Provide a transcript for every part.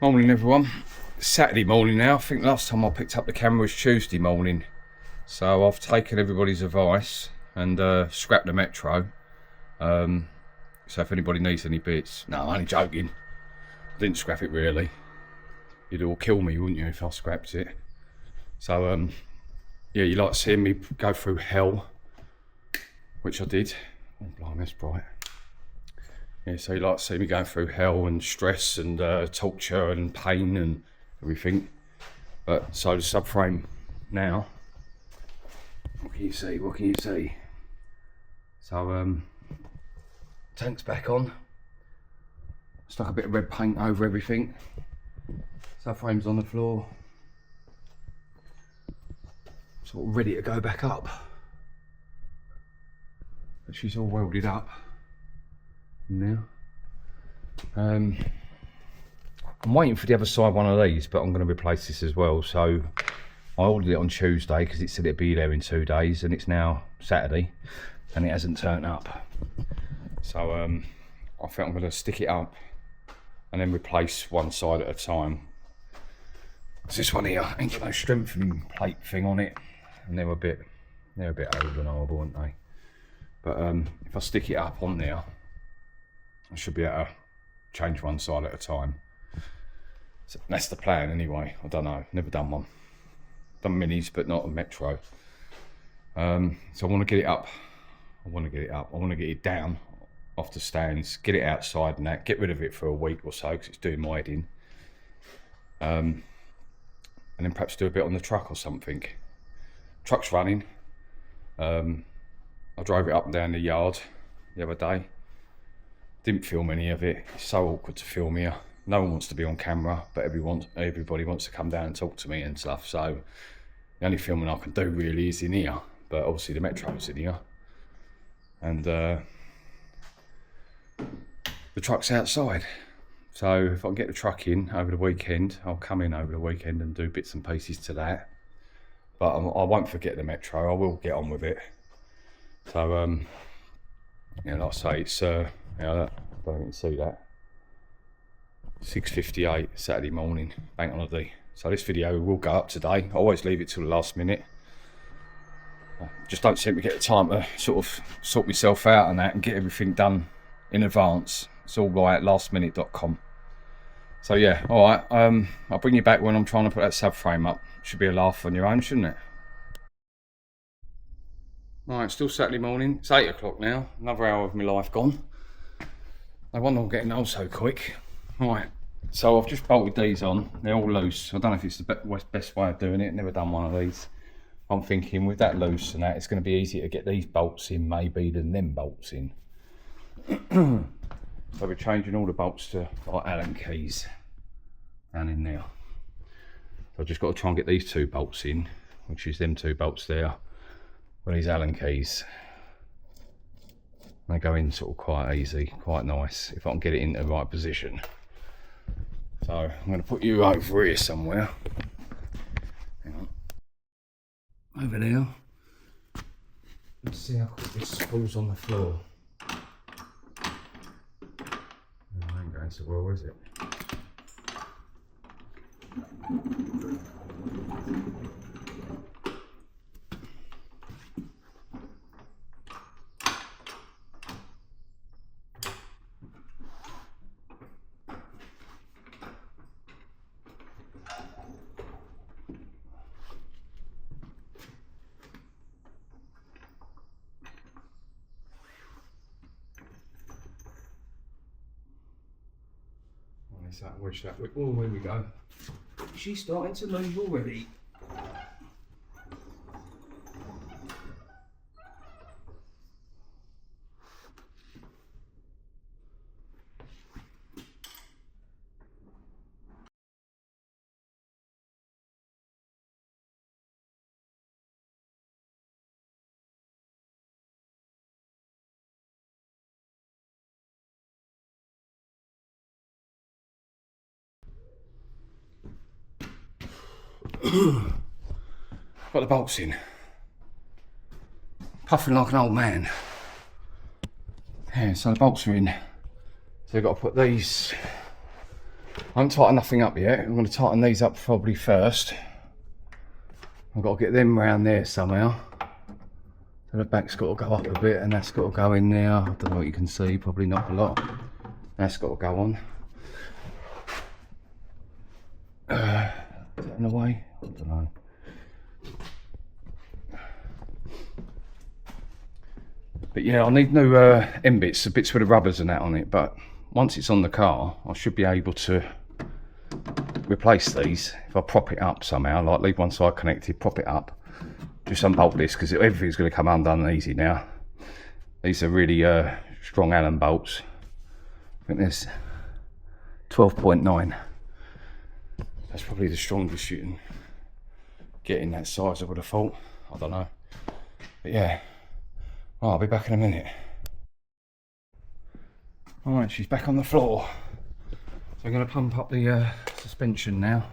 Morning everyone. Saturday morning now. I think last time I picked up the camera was Tuesday morning. So I've taken everybody's advice and scrapped the Metro. So if anybody needs any bits, no, I'm only joking. I didn't scrap it really. You'd all kill me, wouldn't you, if I scrapped it? So yeah, you like seeing me go through hell, which I did. Oh blimey, that's bright. Yeah, so you like to see me going through hell and stress and torture and pain and everything. But so the subframe now. What can you see? What can you see? So tank's back on. Stuck a bit of red paint over everything. Subframe's on the floor. Sort of ready to go back up. But she's all welded up now. I'm waiting for the other side one of these, but I'm going to replace this as well. So I ordered it on Tuesday because it said it'd be there in 2 days, and it's now Saturday and it hasn't turned up. So I think I'm going to stick it up and then replace one side at a time. This one here ain't got no strengthening plate thing on it, and they're a bit old and horrible, aren't they? But if I stick it up on there, I should be able to change one side at a time. So that's the plan anyway. I don't know, never done one. Done minis, but not a Metro. So I want to get it up. I want to get it down off the stands, get it outside and that, get rid of it for a week or so because it's doing my head in. And then perhaps do a bit on the truck or something. Truck's running. I drove it up and down the yard the other day. Didn't film any of it. It's so awkward to film here. No one wants to be on camera, but everybody wants to come down and talk to me and stuff. So the only filming I can do really is in here. But obviously the Metro's in here. And the truck's outside. So if I can get the truck in over the weekend, I'll come in over the weekend and do bits and pieces to that. But I won't forget the Metro. I will get on with it. So yeah, like I say, it's yeah, I don't even see that. 6:58 Saturday morning, bank holiday. So this video will go up today. I always leave it till the last minute. I just don't seem to get the time to sort of sort myself out and that and get everything done in advance. It's all right, lastminute.com. So yeah, all right. I'll bring you back when I'm trying to put that subframe up. Should be a laugh on your own, shouldn't it? Right, still Saturday morning. It's 8 o'clock now. Another hour of my life gone. No wonder I'm getting old so quick. Right, so I've just bolted these on. They're all loose. I don't know if it's the best way of doing it. Never done one of these. I'm thinking with that loose and that, it's going to be easier to get these bolts in maybe than them bolts in. So we're changing all the bolts to like Allen keys down in there. So I've just got to try and get these 2 bolts in, which is them 2 bolts there, with these Allen keys. They go in sort of quite easy, quite nice, if I can get it in the right position. So I'm going to put you over here somewhere. Hang on. Over there. Let's see how quick this falls on the floor. Oh, I ain't going so well, is it? That wedge that way. Oh, here we go. She's starting to move already. Got the bolts in. Puffing like an old man. Yeah, so the bolts are in. So I've got to put these I haven't tightened nothing up yet. I'm going to tighten these up probably first. I've got to get them round there somehow. So the back's got to go up a bit and that's got to go in there. I don't know what you can see, probably not a lot. That's got to go on. Is that in the way? I don't know. But yeah, I need new end bits, the bits with the rubbers and that on it. But once it's on the car, I should be able to replace these if I prop it up somehow, like leave one side connected, prop it up, just unbolt this because everything's going to come undone easy now. These are really strong Allen bolts. I think there's 12.9. That's probably the strongest you can get in that size, I would have thought. I don't know. But yeah, oh, I'll be back in a minute. Alright, she's back on the floor. So I'm going to pump up the suspension now.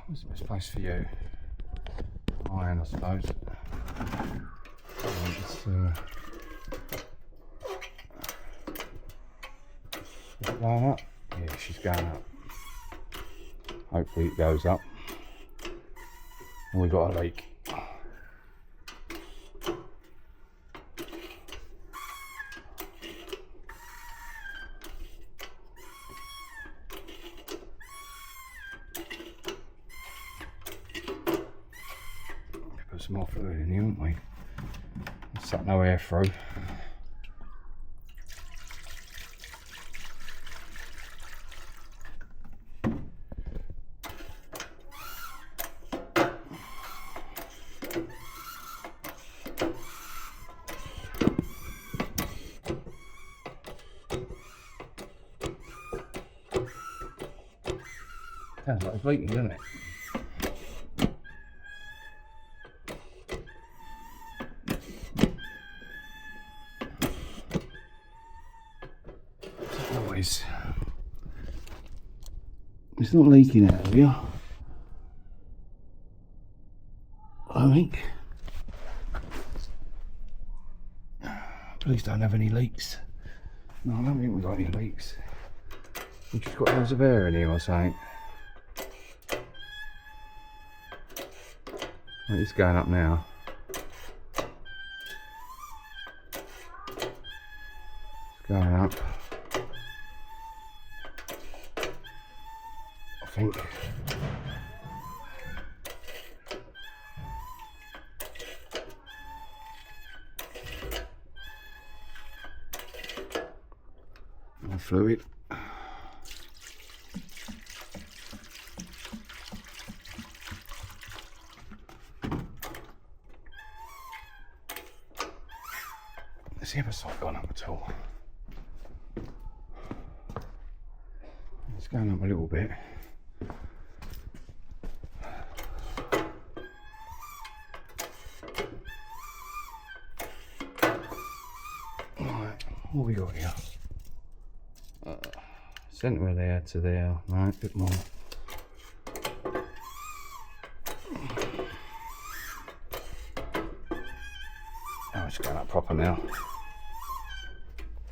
Where's the best place for you? Iron, I suppose. Just, is it going up? Yeah, she's going up. Hopefully it goes up. And we got a leak. Put some more fluid in here, haven't we? Suck no air through. Sounds like it's leaking, doesn't it? Noise. It's not leaking out of here, I think. Please don't have any leaks. No, I don't think we've got any leaks. We've just got loads of air in here or something. It's going up now. It's going up. I think. More fluid. Has the other side gone up at all? It's going up a little bit. Right, what have we got here? Centre there to there, right, a bit more. Oh, it's going up proper now.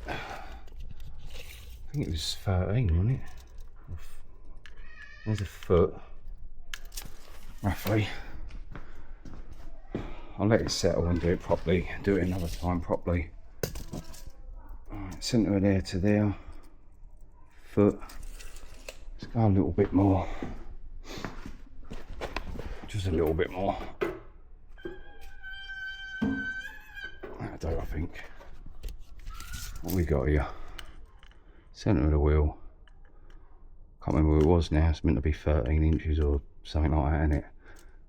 I think it was 13, wasn't it? There's a foot, roughly. I'll let it settle and do it properly, do it another time properly. Alright, centre there to there, foot. Let's go a little bit more. Just a little bit more. That'll do, I think. What we got here? Centre of the wheel. Can't remember where it was now. It's meant to be 13 inches or something like that, isn't it?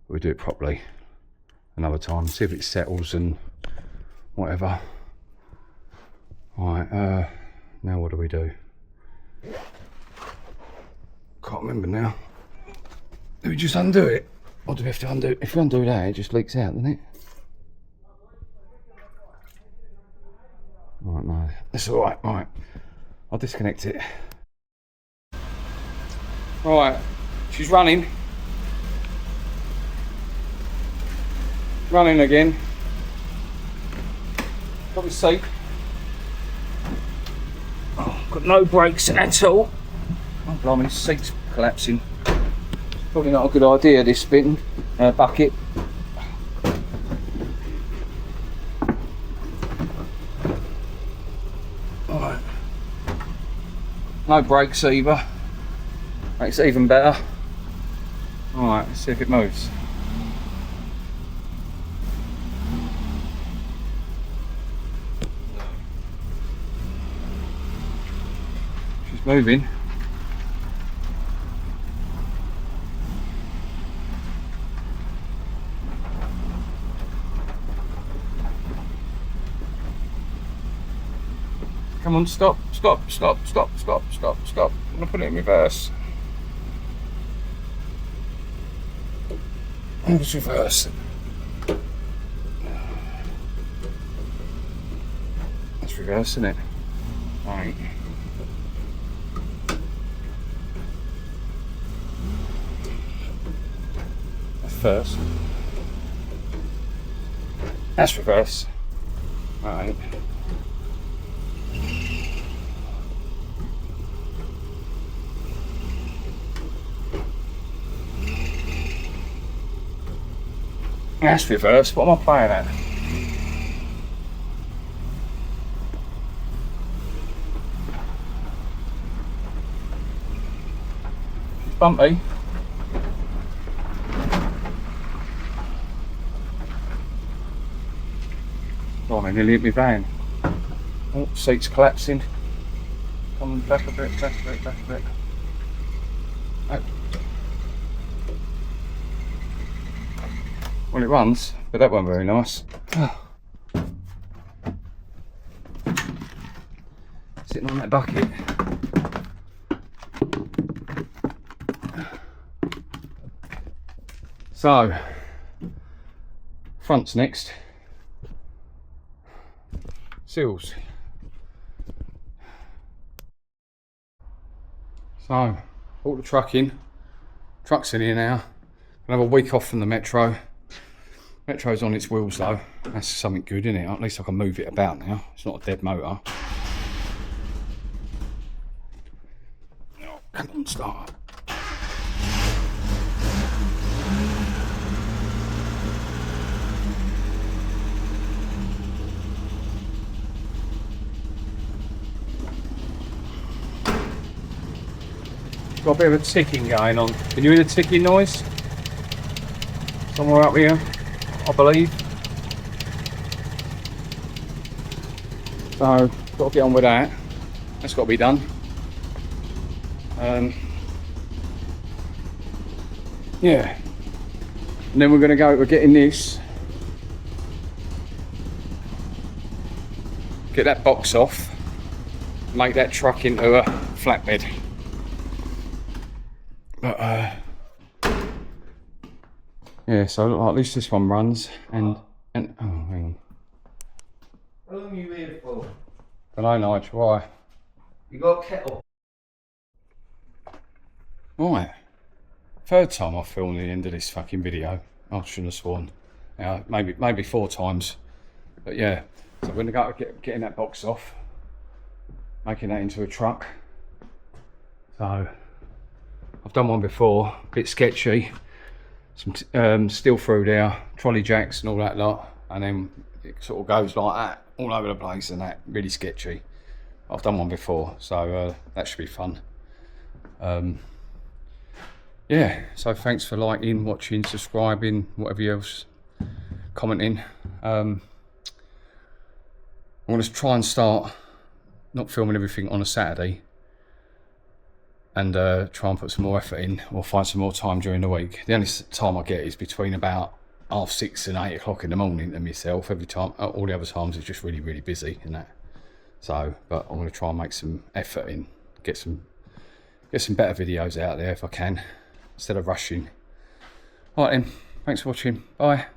We'll do it properly another time. See if it settles and whatever. Right. Now what do we do? Can't remember now. Do we just undo it, or do we have to undo? If we undo that, it just leaks out, doesn't it? Right, no, that's all right. Right, I'll disconnect it. Right, she's running. Running again. Got the seat. Oh, got no brakes at all. Oh blimey, this seat's collapsing. Probably not a good idea, this spin bucket. Alright. No brakes either. Makes it even better. Alright, let's see if it moves. She's moving. Come on, stop. I'm gonna put it in reverse. Let's reverse. That's reverse, isn't it? Right. That's first. That's reverse. Right. That's reverse. What am I playing at? It's bumpy. Oh, I nearly hit my van. Oh, seat's collapsing. Come back a bit, back a bit, back a bit. Oh. Well, it runs, but that wasn't very nice. Sitting on that bucket. So, front's next. Seals. So, brought the truck in. Truck's in here now. Gonna have a week off from the Metro. Metro's on its wheels though. That's something good, isn't it? At least I can move it about now. It's not a dead motor. Oh, come on, start. Got a bit of a ticking going on. Can you hear the ticking noise? Somewhere up here, I believe. So, got to get on with that. That's got to be done. Yeah. And then we're going to go, we're getting this. Get that box off. Make that truck into a flatbed. But, yeah, so at least this one runs, and oh, hang on. How long are you here for? Hello, Nigel, why? You got a kettle? Right. Third time I've filmed the end of this fucking video. I shouldn't have sworn. Maybe 4 times. But yeah, so we're gonna go getting that box off, making that into a truck. So I've done one before, a bit sketchy. Some steel through there, trolley jacks and all that lot, and then it sort of goes like that all over the place, and that really sketchy. I've done one before, so that should be fun. Yeah, so thanks for liking, watching, subscribing, whatever else, commenting. I'm going to try and start not filming everything on a Saturday, and try and put some more effort in, or find some more time during the week. The only time I get is between about 6:30 and 8 o'clock in the morning to myself. Every time, all the other times it's just really busy and that. So, but I'm going to try and make some effort in, get some better videos out there if I can, instead of rushing. Alright then, thanks for watching, bye.